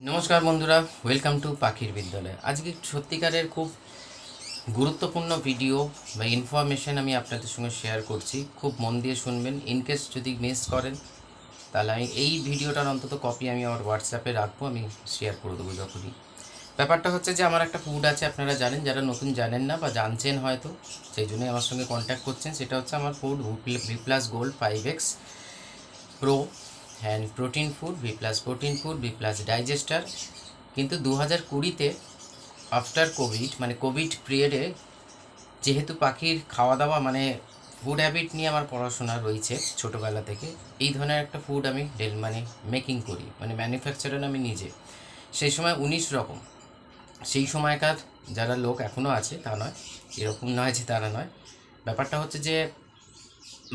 নমস্কার বন্ধুরা, welcome to পাখির বিদ্যালয়। আজকে সত্যিকারের খুব গুরুত্বপূর্ণ ভিডিও বা ইনফরমেশন আমি আপনাদের সঙ্গে শেয়ার করছি। খুব মন দিয়ে শুনবেন। ইনকেস যদি মিস করেন তাহলে আমি এই ভিডিওটার অন্তত কপি আমি আমার হোয়াটসঅ্যাপে রাখবো, আমি শেয়ার করে দেবো যখনই। ব্যাপারটা হচ্ছে যে আমার একটা ফুড আছে, আপনারা জানেন, যারা নতুন জানেন না বা জানছেন হয়তো সেই জন্যই আমার সঙ্গে কন্ট্যাক্ট করছেন। সেটা হচ্ছে আমার food V plus gold 5X pro and protein food, V plus protein food, V plus digester. কিন্তু 2020-তে আফটার কোভিড, মানে কোভিড পিরিয়ডে, যেহেতু পাখির খাওয়া দাওয়া মানে ফুড হ্যাবিট নিয়ে আমার পড়াশোনা রয়েছে ছোটোবেলা থেকে, এই ধরনের একটা ফুড আমি মানে মেকিং করি, মানে ম্যানুফ্যাকচারার আমি নিজে। সেই সময় 19 রকম, সেই সময়কার যারা লোক এখনও আছে তা নয়, এরকম নয় যে তারা নয়। ব্যাপারটা হচ্ছে যে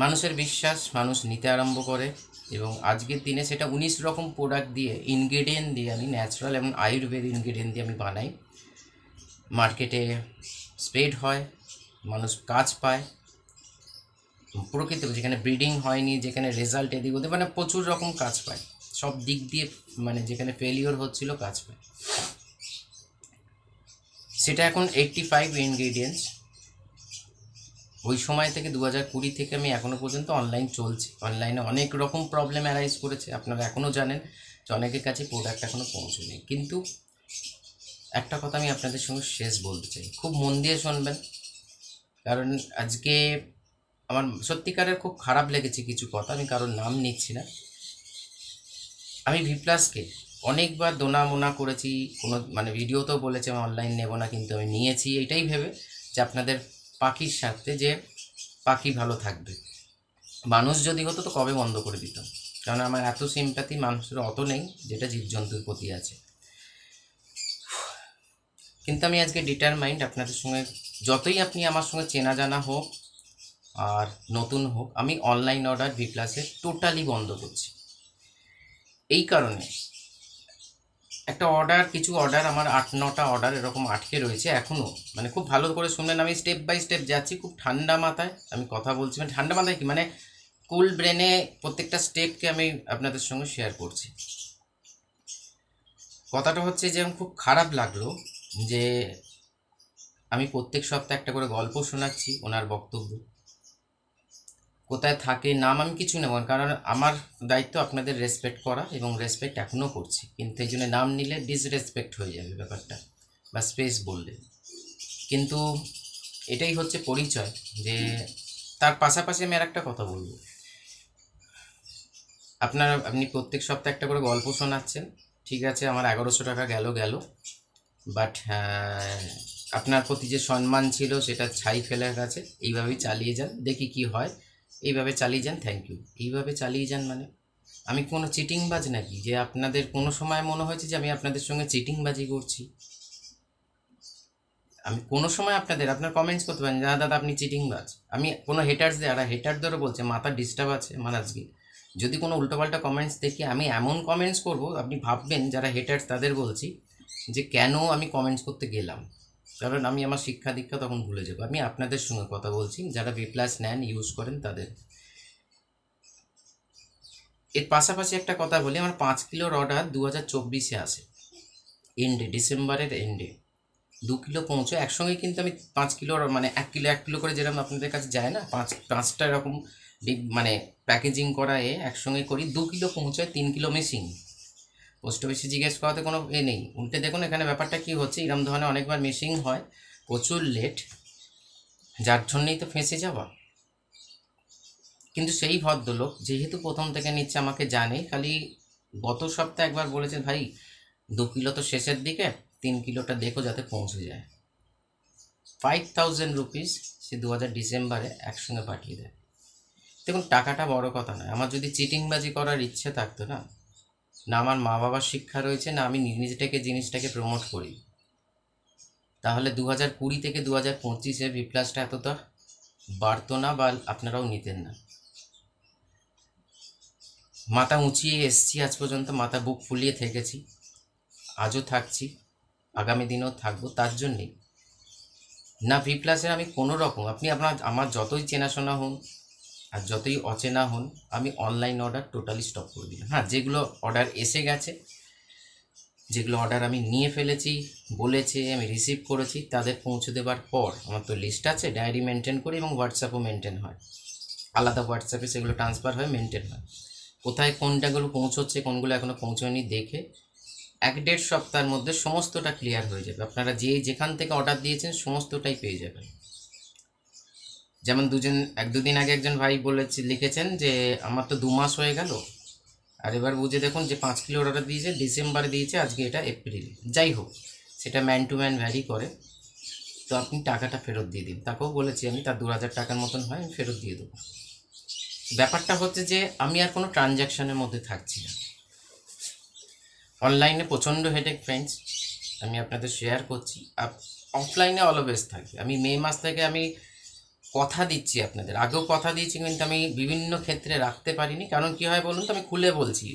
মানুষের বিশ্বাস, মানুষ নিতে আরম্ভ করে, এবং আজকের দিনে সেটা 19 রকম প্রোডাক্ট দিয়ে, ইনগ্রেডিয়েন্ট দিয়ে, আমি ন্যাচারাল এবং আয়ুর্বেদ ইনগ্রেডিয়েন্ট দিয়ে আমি বানাই। মার্কেটে স্প্রেড হয়, মানুষ কাজ পায়, প্রকৃত যেখানে ব্রিডিং হয়নি, যেখানে রেজাল্ট এদিক ওদের মানে প্রচুর রকম কাজ পায়, সব দিক দিয়ে, মানে যেখানে ফেলিওর হচ্ছিল কাজ পায়। সেটা এখন 85 ইনগ্রেডিয়েন্টস। ওই সময় থেকে 2020 থেকে আমি এখনও পর্যন্ত অনলাইন চলছে। অনলাইনে অনেক রকম প্রবলেম অ্যারাইজ করেছে, আপনারা এখনও জানেন যে অনেকের কাছে প্রোডাক্ট এখনও পৌঁছয়নি। কিন্তু একটা কথা আমি আপনাদের সঙ্গে শেষ বলতে চাই, খুব মন দিয়ে শুনবেন, কারণ আজকে আমার সত্যিকারের খুব খারাপ লেগেছে কিছু কথা, আমি কারোর নাম নিচ্ছি না। আমি ভি প্লাসকে অনেকবার দোনা মোনা করেছি, কোনো মানে ভিডিওতেও বলেছি আমি অনলাইন নেব না, কিন্তু আমি নিয়েছি এটাই ভেবে যে আপনাদের পাখির স্বার্থে, যে পাখি ভালো থাকবে। মানুষ যদি হতো তো কবে বন্ধ করে দিতাম, কারণ আমার এত সিম্প্যাথি মানুষের অত নেই যেটা জীবজন্তুর প্রতি আছে। কিন্তু আমি আজকে ডিটারমাইন্ড, আপনাদের সঙ্গে যতই আপনি আমার সঙ্গে চেনা জানা হোক আর নতুন হোক, আমি অনলাইন অর্ডার ভি প্লাসে টোটালি বন্ধ করছি। এই কারণে একটা অর্ডার, কিছু অর্ডার আমার 8-9টা অর্ডার এরকম আটকে রয়েছে এখনও। মানে খুব ভালো করে শুনবেন, আমি স্টেপ বাই স্টেপ যাচ্ছি, খুব ঠান্ডা মাথায় আমি কথা বলছি। মানে ঠান্ডা মাথায় কি, মানে কুল ব্রেনে প্রত্যেকটা স্টেপকে আমি আপনাদের সঙ্গে শেয়ার করছি। কথাটা হচ্ছে যে আমার খুব খারাপ লাগলো যে আমি প্রত্যেক সপ্তাহে একটা করে গল্প শোনাচ্ছি, ওনার বক্তব্য কোথায় থাকে, নাম আমি কিছু নেব না, কারণ আমার দায়িত্ব আপনাদের রেসপেক্ট করা, এবং রেসপেক্ট এখনও করছি। কিন্তু এই জন্য নাম নিলে ডিসরেসপেক্ট হয়ে যাবে ব্যাপারটা, বা স্পেস বললে। কিন্তু এটাই হচ্ছে পরিচয়। যে তার পাশাপাশি আমি আর একটা কথা বলবো, আপনি প্রত্যেক সপ্তাহে একটা করে গল্প শোনাচ্ছেন, ঠিক আছে, আমার 1100 টাকা গেল, বাট আপনার প্রতি যে সম্মান ছিল সেটা ছাই ফেলে গেছে। এইভাবেই চালিয়ে যান, দেখি কি হয়। এইভাবে চালিয়ে যান, থ্যাংক ইউ। এইভাবে চালিয়ে যান মানে আমি কোনো চিটিংবাজ নাকি, যে আপনাদের কোনো সময় মনে হয়েছে যে আমি আপনাদের সঙ্গে চিটিংবাজি করছি? আমি কোনো সময় আপনার কমেন্টস করতে পারেন, দাদা আপনি চিটিংবাজ। আমি কোনো হেটার্সদের, আর হেটারদেরও বলছে মাথা ডিস্টার্ব আছে আমার আজকে, যদি কোনো উল্টোপাল্টা কমেন্টস দেখি আমি এমন কমেন্টস করব, আপনি ভাববেন যারা হেটার্স তাদের বলছি যে কেন আমি কমেন্টস করতে গেলাম, কারণ আমি আমার শিক্ষা দীক্ষা তখন ভুলে যাবো। আমি আপনাদের সঙ্গে কথা বলছি যারা ভি প্লাস নেন, ইউজ করেন তাদের। এর পাশাপাশি একটা কথা বলি, আমার 5 কিলোর অর্ডার 2024-এ আসে, এন্ডে, ডিসেম্বরের এন্ডে 2 কিলো পৌঁছে একসঙ্গে। কিন্তু আমি 5 কিলোর মানে 1 কিলো করে যেরকম আপনাদের কাছে যায় না, পাঁচটা এরকম মানে প্যাকেজিং করা একসঙ্গে করি, 2 কিলো পৌঁছায়, 3 কিলো মিসিং। পোস্ট অফিসে জিজ্ঞেস করাতে কোনো নেই। উল্টে দেখুন এখানে ব্যাপারটা কী হচ্ছে, এরম ধরনের অনেকবার মিসিং হয়, প্রচুর লেট, যার জন্যেই তো ফেঁসে যাওয়া। কিন্তু সেই ভদ্রলোক যেহেতু প্রথম থেকে নিচ্ছে, আমাকে জানে, খালি গত সপ্তাহে একবার বলেছে, ভাই 2 কিলো তো শেষের দিকে, 3 কিলোটা দেখো যাতে পৌঁছে যায়। 5000 রুপিস সে ডিসেম্বরে একসঙ্গে পাঠিয়ে দেয়। দেখুন টাকাটা বড় কথা নয়, আমার যদি চিটিংবাজি করার ইচ্ছে থাকতো না, না আমার মা বাবার শিক্ষা রয়েছে, না আমি নিজেটাকে জিনিসটাকে প্রমোট করি, তাহলে 2020 থেকে 2025-এ ভি প্লাসটা এতটা বাড়তো না, বা আপনারাও নিতেন না। মাথা উঁচিয়ে এসছি আজ পর্যন্ত, মাথা বুক ফুলিয়ে থেকেছি, আজও থাকছি, আগামী দিনেও থাকবো। তার জন্যেই না ভি প্লাসের আমি কোনো রকম, আপনি আমার যতই চেনাশোনা হন আর যতই অচেনা হন, আমি অনলাইন অর্ডার টোটালি স্টপ করে দিলাম। হ্যাঁ, যেগুলো অর্ডার এসে গেছে যেগুলো অর্ডার আমি নিয়ে ফেলেছি, বলেছে, আমি রিসিভ করেছি, তাদের পৌঁছে দেওয়ার পর আমার তো লিস্ট আছে, ডায়েরি মেনটেন করি এবং হোয়াটসঅ্যাপও মেনটেন হয়, আলাদা হোয়াটসঅ্যাপে সেগুলো ট্রান্সফার হয়ে মেনটেন হয়। কোথায় কোনটাগুলো পৌঁছচ্ছে, কোনগুলো এখনও পৌঁছয়নি দেখে 1-1.5 সপ্তাহের মধ্যে সমস্তটা ক্লিয়ার হয়ে যাবে। আপনারা যেখান থেকে অর্ডার দিয়েছেন সমস্তটাই পেয়ে যাবেন। যেমন 1-2 দিন আগে একজন ভাই লিখেছেন যে আমার তো 2 মাস হয়ে গেল, আর এবার বুঝে দেখুন যে 5 কিলো অর্ডার দিয়েছে ডিসেম্বরে দিয়েছে, আজকে এটা এপ্রিল। যাই হোক, সেটা ম্যান টু ম্যান ভ্যারি করে। তো আপনি টাকাটা ফেরত দিয়ে দিন। তাকেও বলেছি আমি, তার 2000 টাকার মতন হয়, আমি ফেরত দিয়ে দেবো। ব্যাপারটা হচ্ছে যে আমি আর কোনো ট্রানজ্যাকশানের মধ্যে থাকছি না। অনলাইনে প্রচণ্ড হেডেক ফ্রেন্ডস, আমি আপনাদের শেয়ার করছি। অফলাইনে অলওয়েজ থাকবে। আমি মে মাস থেকে আমি কথা দিচ্ছি আপনাদের, আগেও কথা দিয়েছি, কিন্তু আমি বিভিন্ন ক্ষেত্রে রাখতে পারিনি। কারণ কী হয় বলুন তো, আমি খুলে বলছি,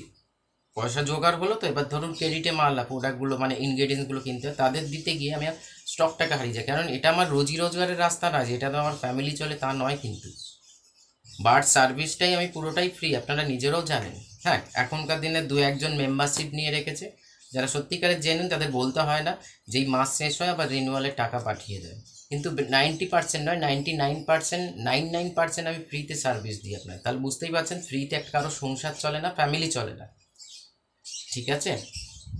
পয়সা জোগাড় হলো তো, এবার ধরুন ক্রেডিটে মাল প্রোডাক্টগুলো মানে ইনগ্রেডিয়েন্টসগুলো কিনতে হয়, তাদের দিতে গিয়ে আমি স্টকটাকে হারিয়ে যাই। কারণ এটা আমার রোজি রোজগারের রাস্তা না, যে এটা তো আমার ফ্যামিলি চলে তা নয়। কিন্তু বাট সার্ভিসটাই আমি পুরোটাই ফ্রি, আপনারা নিজেরাও জানেন। হ্যাঁ, এখনকার দিনে 2-1জন মেম্বারশিপ নিয়ে রেখেছে, যারা সত্যিকারের জেনুইন, তাদের বলতে হয় না, যেই মাস শেষ হয় আবার রিনিউয়ালের টাকা পাঠিয়ে দেয়। কিন্তু 90% নয়, 99%, 99% আমি ফ্রিতে সার্ভিস দিই আপনার। তাহলে বুঝতেই পারছেন, ফ্রিতে একটা কারো সংসার চলে না, ফ্যামিলি চলে না। ঠিক আছে?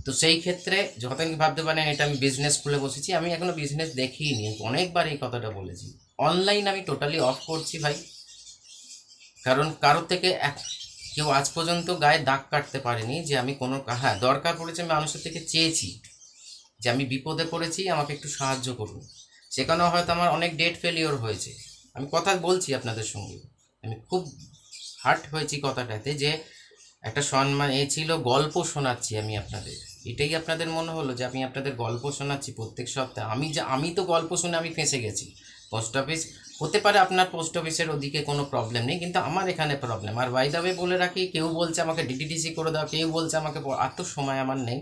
তো সেই ক্ষেত্রে যখন ভাবতে পারেন এটা আমি বিজনেস খুলে বসেছি, আমি এখনও বিজনেস দেখিনি, অনেকবার এই কথাটা বলেছি। অনলাইন আমি টোটালি অফ করছি ভাই। কারণ কারোর থেকে কেউ আজ পর্যন্ত গায়ে দাগ কাটতে পারেনি যে আমি কোনো, হ্যাঁ দরকার পড়েছে আমি মানুষের থেকে চেয়েছি যে আমি বিপদে পড়েছি, আমাকে একটু সাহায্য করুন। সেখানেও হয়তো আমার অনেক ডেট ফেলিওর হয়েছে। আমি কথা বলছি আপনাদের সঙ্গে, আমি খুব হার্ট হয়েছি কথাটাতে, যে একটা সম্মান ছিল, গল্প শোনাচ্ছি আমি আপনাদের। এটাই আপনাদের মনে হলো যে আমি আপনাদের গল্প শোনাচ্ছি প্রত্যেক সপ্তাহে? আমি তো গল্প শুনে আমি ফেঁসে গেছি। পোস্ট অফিস হতে পারে আপনার পোস্ট অফিসের ওদিকে কোনো প্রবলেম নেই, কিন্তু আমার এখানে প্রবলেম। আর বাই দ্য ওয়ে বলে রাখি, কেউ বলছে আমাকে ডিটিডিসি করে দাও, কেউ বলছে আমাকে, এত সময় আমার নেই।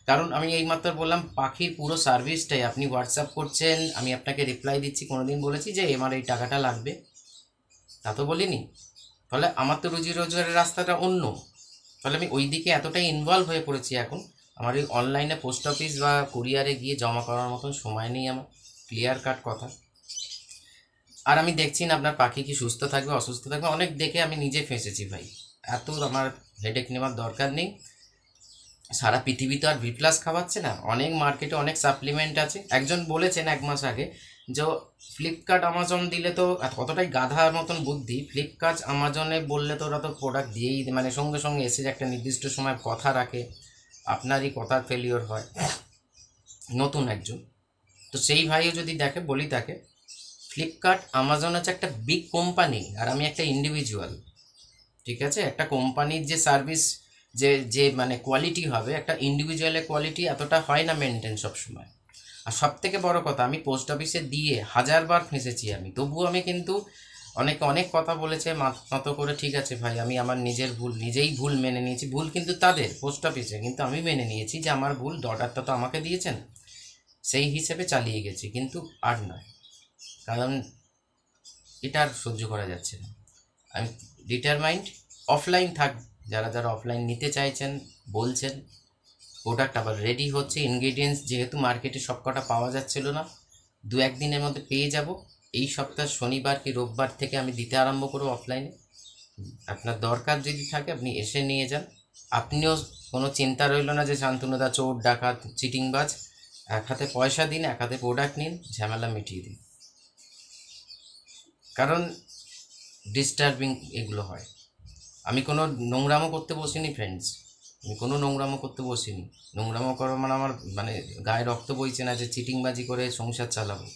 কারণ আমি এইমাত্র বললাম, পাখির পুরো সার্ভিসটাই আপনি হোয়াটসঅ্যাপ করছেন, আমি আপনাকে রিপ্লাই দিচ্ছি। কোনো দিন বলেছি যে আমার এই টাকাটা লাগবে? তা তো বলিনি। ফলে আমার তো রুজি রোজগারের রাস্তাটা অন্য। ফলে আমি ওই দিকে এতটাই ইনভলভ হয়ে পড়েছি এখন, আমার এই অনলাইনে পোস্ট অফিস বা কুরিয়ারে গিয়ে জমা করার মতন সময় নেই আমার। ক্লিয়ার কাট কথা। আর আমি দেখছি না আপনার পাখি কি সুস্থ থাকবে অসুস্থ থাকবে, অনেক দেখে আমি নিজে ফেঁসেছি ভাই। এত আমার হেডেক নেওয়ার দরকার নেই। সারা পৃথিবী তো আর ভি প্লাস খাওয়াচ্ছে না, অনেক মার্কেটে অনেক সাপ্লিমেন্ট আছে। একজন বলেছেন 1 মাস আগে যে ফ্লিপকার্ট আমাজন দিলে তো, কতটাই গাধার মতন বুদ্ধি, ফ্লিপকার্ট আমাজনে বললে তো ওরা তো প্রোডাক্ট দিয়েই, মানে সঙ্গে সঙ্গে এসে একটা নির্দিষ্ট সময় কথা রাখে, আপনারই কথার ফেলিওর হয়। নতুন একজন, তো সেই ভাইও যদি দেখে, বলি তাকে, ফ্লিপকার্ট আমাজন হচ্ছে একটা বিগ কোম্পানি, আর আমি একটা ইন্ডিভিজুয়াল। ঠিক আছে? একটা কোম্পানির যে সার্ভিস, যে যে মানে কোয়ালিটি হবে, একটা ইন্ডিভিজুয়ালের কোয়ালিটি এতটা হয় না মেনটেন সবসময়। আর সব থেকে বড় কথা, আমি পোস্ট অফিসে দিয়ে 1000বার ফেঁসেছি আমি, তবুও আমি কিন্তু, অনেকে অনেক কথা বলেছে মতো করে, ঠিক আছে ভাই, আমি আমার নিজের ভুল নিজেই ভুল মেনে নিয়েছি। ভুল কিন্তু তাদের পোস্ট অফিসে, কিন্তু আমি মেনে নিয়েছি যে আমার ভুল, অর্ডারটা তো আমাকে দিয়েছেন, সেই হিসেবে চালিয়ে গেছি। কিন্তু আর নয়, কারণ এটা আর সহ্য করা যাচ্ছে না। আমি ডিটারমাইন্ড, অফলাইন থাক। যারা যারা অফলাইন নিতে চাইছেন বলছেন, প্রোডাক্ট আবার রেডি হচ্ছে। ইনগ্রিডিয়েন্টস যেহেতু মার্কেটে সবকটা পাওয়া যাচ্ছিল না, 2-1 দিনের মধ্যে পেয়ে যাব। এই সপ্তাহ শনিবার কি রোববার থেকে আমি দিতে আরম্ভ করব অফলাইনে। আপনার দরকার যদি থাকে আপনি এসে নিয়ে যান। আপনিও কোনো চিন্তা রইল না যে শান্তনুদা চোর ডাকাত চিটিংবাজ। এক হাতে পয়সা দিন, এক হাতে প্রোডাক্ট নিন, ঝামেলা মিটিয়ে দিন। কারণ ডিস্টার্বিং এগুলো হয়। আমি কোনো নোংরামো করতে বসিনি ফ্রেন্ডস, আমি কোনো নোংরামো করতে বসিনি। নোংরামো করো মানে আমার মানে গায়ে রক্ত বইছে না যে চিটিংবাজি করে সংসার চালাবো।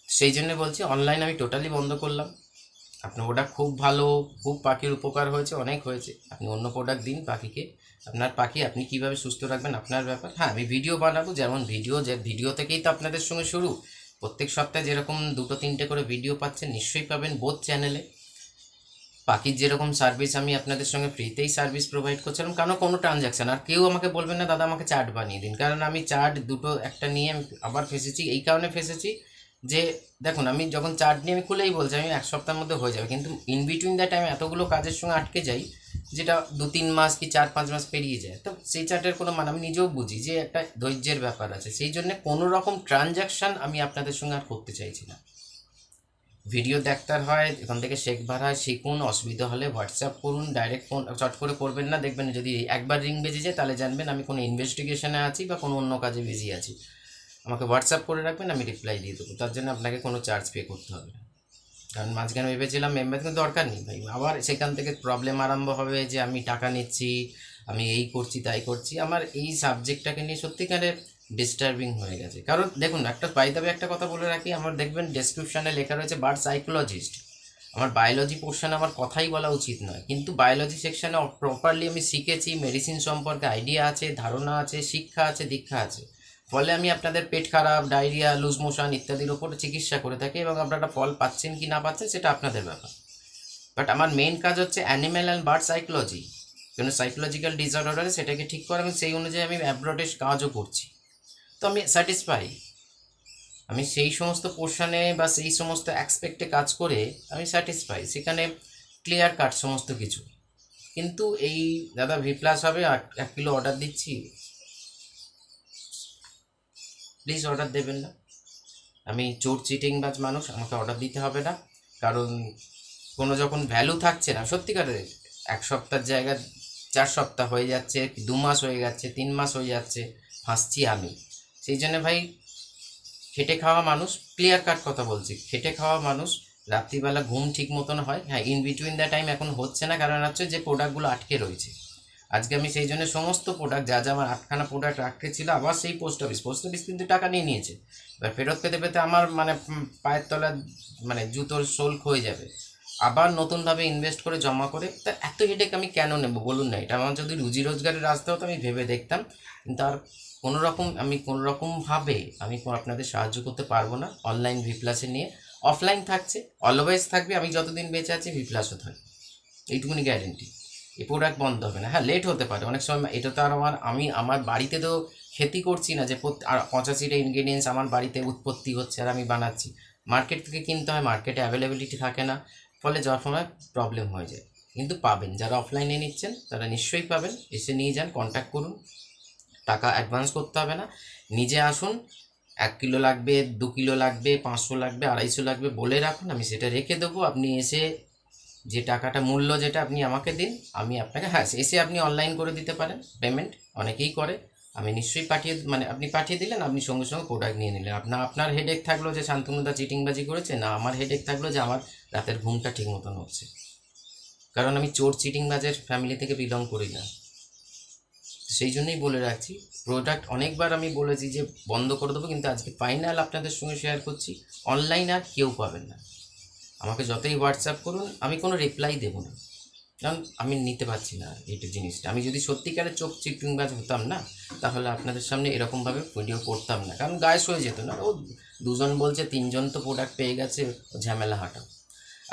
সেই জন্য বলছি অনলাইন আমি টোটালি বন্ধ করলাম। আপনার প্রোডাক্ট খুব ভালো, খুব পাখির উপকার হয়েছে, অনেক হয়েছে। আপনি অন্য প্রোডাক্ট দিন পাখিকে। আপনার পাখি আপনি কীভাবে সুস্থ রাখবেন আপনার ব্যাপার। হ্যাঁ, আমি ভিডিও বানাবো, যেমন ভিডিও থেকেই তো আপনাদের সঙ্গে শুরু। প্রত্যেক সপ্তাহে যেরকম 2-3টে করে ভিডিও পাচ্ছেন, নিশ্চয়ই পাবেন বোথ চ্যানেলে। পাখির যেরকম সার্ভিস আমি আপনাদের সঙ্গে ফ্রিতেই সার্ভিস প্রোভাইড করছিলাম, কারণ কোনো ট্রানজ্যাকশান। আর কেউ আমাকে বলবেন না দাদা আমাকে চার্ট বানিয়ে দিন, কারণ আমি চার্ট একটা নিয়ে আমি আবার ফেসেছি। এই কারণে ফেসেছি যে দেখুন, আমি যখন চার্ট নিয়ে আমি খুলেই বলছি আমি এক সপ্তাহের মধ্যে হয়ে যাবে, কিন্তু ইন বিটুইন দ্য টাইম এতগুলো কাজের সঙ্গে আটকে যাই যেটা 2-3 মাস কি 4-5 মাস পেরিয়ে যায়। তো সেই চার্টের কোনো মানে আমি নিজেও বুঝি যে একটা ধৈর্যের ব্যাপার আছে, সেই জন্য কোনো রকম ট্রানজ্যাকশান আমি আপনাদের সঙ্গে আর করতে চাইছি না। ভিডিও দেখতে হয়, এখান থেকে শেখবার হয়, শিখুন। অসুবিধা হলে হোয়াটসঅ্যাপ করুন, ডাইরেক্ট ফোন চট করে করবেন না। দেখবেন যদি একবার রিং বেজে যায় তাহলে জানবেন আমি কোনো ইনভেস্টিগেশনে আছি বা কোনো অন্য কাজে বিজি আছি। আমাকে হোয়াটসঅ্যাপ করে রাখবেন, আমি রিপ্লাই দিয়ে দেবো। তার জন্য আপনাকে কোনো চার্জ পে করতে হবে না। কারণ মাঝখানে ভেবেছিলাম মেম্বার, কিন্তু দরকার নেই ভাই। আবার সেখান থেকে প্রবলেম আরম্ভ হবে যে আমি টাকা নিচ্ছি, আমি এই করছি তাই করছি। আমার এই সাবজেক্টটাকে নিয়ে সত্যিকারের ডিস্টার্বিং হয়ে গেছে। কারণ দেখুন, একটা বাই দ্য ওয়ে একটা কথা বলে রাখি, আমার দেখবেন ডেসক্রিপশানে লেখা রয়েছে বার্ড সাইকোলজিস্ট। আমার বায়োলজি পোর্শনে আমার কথাই বলা উচিত নয়, কিন্তু বায়োলজি সেকশানে প্রপারলি আমি শিখেছি, মেডিসিন সম্পর্কে আইডিয়া আছে, ধারণা আছে, শিক্ষা আছে, দীক্ষা আছে। ফলে আমি আপনাদের পেট খারাপ, ডায়রিয়া, লুজ মোশন ইত্যাদির ওপর চিকিৎসা করে থাকি, এবং আপনারা ফল পাচ্ছেন কি না পাচ্ছেন সেটা আপনাদের ব্যাপার। বাট আমার মেইন কাজ হচ্ছে অ্যানিম্যাল অ্যান্ড বার্ড সাইকোলজি। কোনো সাইকোলজিক্যাল ডিসঅর্ডার সেটাকে ঠিক করে আমি সেই অনুযায়ী আমি অ্যাব্রডে কাজও করছি। তো আমি স্যাটিসফাই, আমি সেই সমস্ত পোর্শনে বা সেই সমস্ত অ্যাসপেক্টে কাজ করে আমি স্যাটিসফাই, সেখানে ক্লিয়ার কাট সমস্ত কিছু। কিন্তু এই দাদা V+ হবে, 1 কিলো অর্ডার দিচ্ছি, প্লিজ অর্ডার দেবেন না। আমি চোর চিটিংবাজ মানুষ, আমাকে অর্ডার দিতে হবে না। কারণ কোনো যখন ভ্যালু থাকছে না সত্যিকারের, 1 সপ্তাহের জায়গায় 4 সপ্তাহ হয়ে যাচ্ছে, 2 মাস হয়ে যাচ্ছে, 3 মাস হয়ে যাচ্ছে, ফাঁসছি আমি। সেই জন্য ভাই, খেটে খাওয়া মানুষ, ক্লিয়ার কাট কথা বলছি, খেটে খাওয়া মানুষ, রাত্রিবেলা ঘুম ঠিক মতন হয়। হ্যাঁ, ইন বিটুইন দ্য টাইম এখন হচ্ছে না, কারণ হচ্ছে যে প্রোডাক্টগুলো আটকে রয়েছে। আজকে আমি সেই জন্য সমস্ত প্রোডাক্ট, যা যা আমার 8খানা প্রোডাক্ট আটকে ছিল, আবার সেই পোস্ট অফিস কিন্তু টাকা নিয়ে নিয়েছে। এবার ফেরত পেতে পেতে আমার মানে পায়ের তলা মানে জুতোর সোল হয়ে যাবে। আবার নতুনভাবে ইনভেস্ট করে জমা করে, তা এত হেডেক আমি কেন নেব বলুন না? এটা আমার যদি রুজি রোজগারের রাস্তা হতো আমি ভেবে দেখতাম, কিন্তু আর কোনো রকমভাবে আমি আপনাদের সাহায্য করতে পারবো না অনলাইন V+-এ নিয়ে। অফলাইন থাকছে, অলওয়েজ থাকবে, আমি যতদিন বেঁচে আছি V+ও থাকবে, এইটুকুনি গ্যারেন্টি। এই প্রোডাক্ট বন্ধ হবে না। হ্যাঁ, লেট হতে পারে অনেক সময়, এটা তো আর আমি আমার বাড়িতে তো ক্ষতি করছি না যে 85টা ইনগ্রেডিয়েন্টস আমার বাড়িতে উৎপত্তি হচ্ছে আর আমি বানাচ্ছি। মার্কেট থেকে কিনতে হয়, মার্কেটে অ্যাভেলেবিলিটি থাকে না, ফলে যাওয়ার সময় প্রবলেম হয়ে যায়। কিন্তু পাবেন, যারা অফলাইনে নিচ্ছেন তারা নিশ্চয়ই পাবেন। এসে নিয়ে যান, কন্ট্যাক্ট করুন, টাকা অ্যাডভান্স করতে হবে না। নিজে আসুন, 1 কিলো লাগবে, 2 কিলো লাগবে, 500 লাগবে, 250 লাগবে বলে রাখুন, আমি সেটা রেখে দেবো। আপনি এসে যে টাকাটা মূল্য যেটা আপনি আমাকে দিন, আমি আপনাকে, হ্যাঁ, এসে আপনি অনলাইন করে দিতে পারেন পেমেন্ট, অনেকেই করে। আমি নিশ্চয়ই মানে আপনি পাঠিয়ে দিলেন, আপনি সঙ্গে সঙ্গে প্রোডাক্ট নিয়ে নিলেন। আপনার হেডেক থাকলো যে শান্তনুদা চিটিংবাজি করেছে, না আমার হেডেক থাকলো যে আমার রাতের ঘুমটা ঠিক মতন হচ্ছে। কারণ আমি চোর চিটিংবাজের ফ্যামিলি থেকে বিলং করি না। সেই জন্যই বলে রাখছি, প্রোডাক্ট অনেকবার আমি বলেছি যে বন্ধ করে দেবো, কিন্তু আজকে ফাইনাল আপনাদের সঙ্গে শেয়ার করছি, অনলাইন আর কেউ পাবেন না। আমাকে যতই হোয়াটসঅ্যাপ করুন, আমি কোনো রিপ্লাই দেবো না, কারণ আমি নিতে পারছি না এইটা জিনিসটা। আমি যদি সত্যিকারের চোখ চিটিংবাজ হতাম না, তাহলে আপনাদের সামনে এরকমভাবে ভিডিও করতাম না, কারণ গায়ে হয়ে যেত না। ও 2জন বলছে, 3জন তো প্রোডাক্ট পেয়ে গেছে, ঝামেলা হাঁটাও।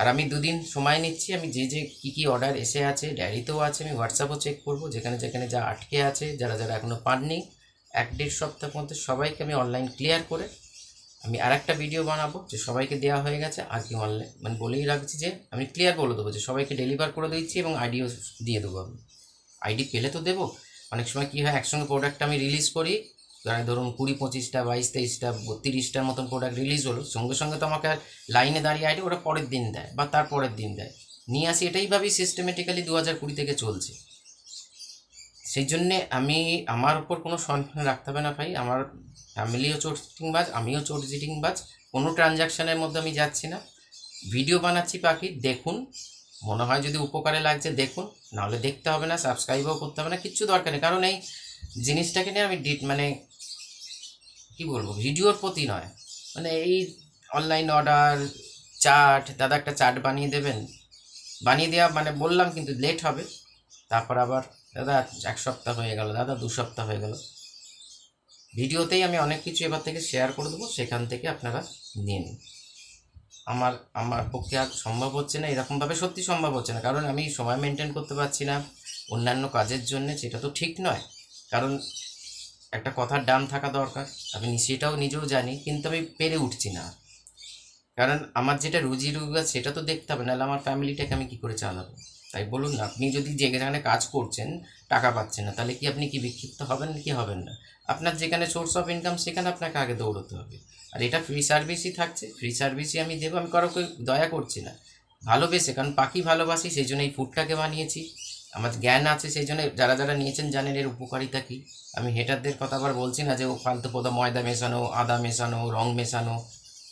আর আমি 2 দিন সময় নিচ্ছি, আমি যে কী অর্ডার এসে আছে ডায়েরিতেও আছে, আমি হোয়াটসঅ্যাপও চেক করবো, যেখানে যেখানে যা আটকে আছে, যারা যারা এখনও পাননি, 1-1.5 সপ্তাহের মধ্যে সবাইকে আমি অনলাইন ক্লিয়ার করে আমি আরেকটা ভিডিও বানাবো যে সবাইকে দেওয়া হয়ে গেছে। আর কি অনলাইন মানে বলেই রাখছি যে আমি ক্লিয়ার বলে দেবো যে সবাইকে ডেলিভার করে দিচ্ছি, এবং আইডিও দিয়ে দেবো। আমি আইডি পেলে তো দেবো। অনেক সময় কী হয়, একসঙ্গে প্রোডাক্টটা আমি রিলিজ করি, ধরুন 20-25টা 22-23টা 32টার মতন প্রোডাক্ট রিলিজ হলো, সঙ্গে সঙ্গে তো আমাকে আর লাইনে দাঁড়িয়ে আইডি ওরা পরের দিন দেয় বা তার পরের দিন দেয়, নিয়ে আসি। এটাইভাবেই সিস্টেমেটিক্যালি 2020 থেকে চলছে। সেই জন্যে আমি, আমার উপর কোনো সন্দেহ রাখতে হবে না ভাই। আমার ফ্যামিলিও চোর চিটিংবাজ, আমিও চোর চিটিংবাজ, কোনো ট্রানজ্যাকশানের মধ্যে আমি যাচ্ছি না। ভিডিও বানাচ্ছি পাখি, দেখুন, মনে হয় যদি উপকারে লাগছে দেখুন, নাহলে দেখতে হবে না, সাবস্ক্রাইবও করতে হবে না, কিচ্ছু দরকার নেই। কারণ এই জিনিসটাকে নিয়ে আমি মানে কী বলবো, ভিডিওর প্রতি নয়, মানে এই অনলাইন অর্ডার, চার্ট, দাদা একটা চার্ট বানিয়ে দেবেন, বানিয়ে দেওয়া মানে বললাম, কিন্তু লেট হবে। তারপর আবার দাদা 1 সপ্তাহ হয়ে গেল, দাদা 2 সপ্তাহ হয়ে গেল। ভিডিওতেই আমি অনেক কিছু এবার থেকে শেয়ার করে দেবো, সেখান থেকে আপনারা নিন। আমার আমার পক্ষে আর সম্ভব হচ্ছে না এরকমভাবে, সত্যি সম্ভব হচ্ছে না, কারণ আমি সময় মেনটেন করতে পারছি না অন্যান্য কাজের জন্য, সেটা তো ঠিক নয়। কারণ একটা কথার দাম থাকা দরকার, আমি সেটাও নিজেও জানি, কিন্তু আমি পেরে উঠছি না। কারণ আমার যেটা রুজি রোজগার সেটা তো দেখতে হবে, নাহলে আমার ফ্যামিলিটাকে আমি কী করে চালাবো? তাই বলুন না, আপনি যদি যেখানে কাজ করছেন টাকা পাচ্ছেন না, তাহলে কি আপনি কি বিক্ষিপ্ত হবেন কি হবেন না? আপনার যেখানে সোর্স অফ ইনকাম সেখানে আপনাকে আগে দৌড়তে হবে। আর এটা ফ্রি সার্ভিসই থাকছে, ফ্রি সার্ভিসই আমি দেবো, আমি কারোকে দয়া করছি না, ভালোবেসে, কারণ পাখি ভালোবাসি সেই জন্য এই ফুডটাকে বানিয়েছি। আমার জ্ঞান আছে সেই জন্য, যারা যারা নিয়েছেন জানেন এর উপকারিতা কী। আমি হেটারদের কথা আবার বলছি না যে ও ফালতু পোদা ময়দা মেশানো, আদা মেশানো, রং মেশানো,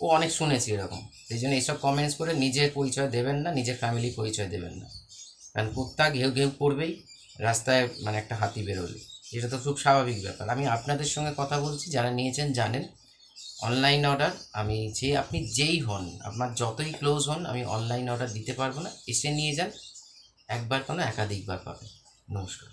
ও অনেক শুনেছি এরকম। সেই জন্য এইসব কমেন্টস করে নিজের পরিচয় দেবেন না, নিজের ফ্যামিলি পরিচয় দেবেন না। কারণ কুত্তা ঘেউ ঘেউ করবেই রাস্তায়, মানে একটা হাতি বেরোলে, এটা তো খুব স্বাভাবিক ব্যাপার। আমি আপনাদের সঙ্গে কথা বলছি, যারা নিয়েছেন জানেন। অনলাইন অর্ডার আমি, যে আপনি যেই হন, আপনার যতই ক্লোজ হন, আমি অনলাইন অর্ডার দিতে পারবো না, এসে নিয়ে যান। একবার কেন, একাধিকবার পাবেন। নমস্কার।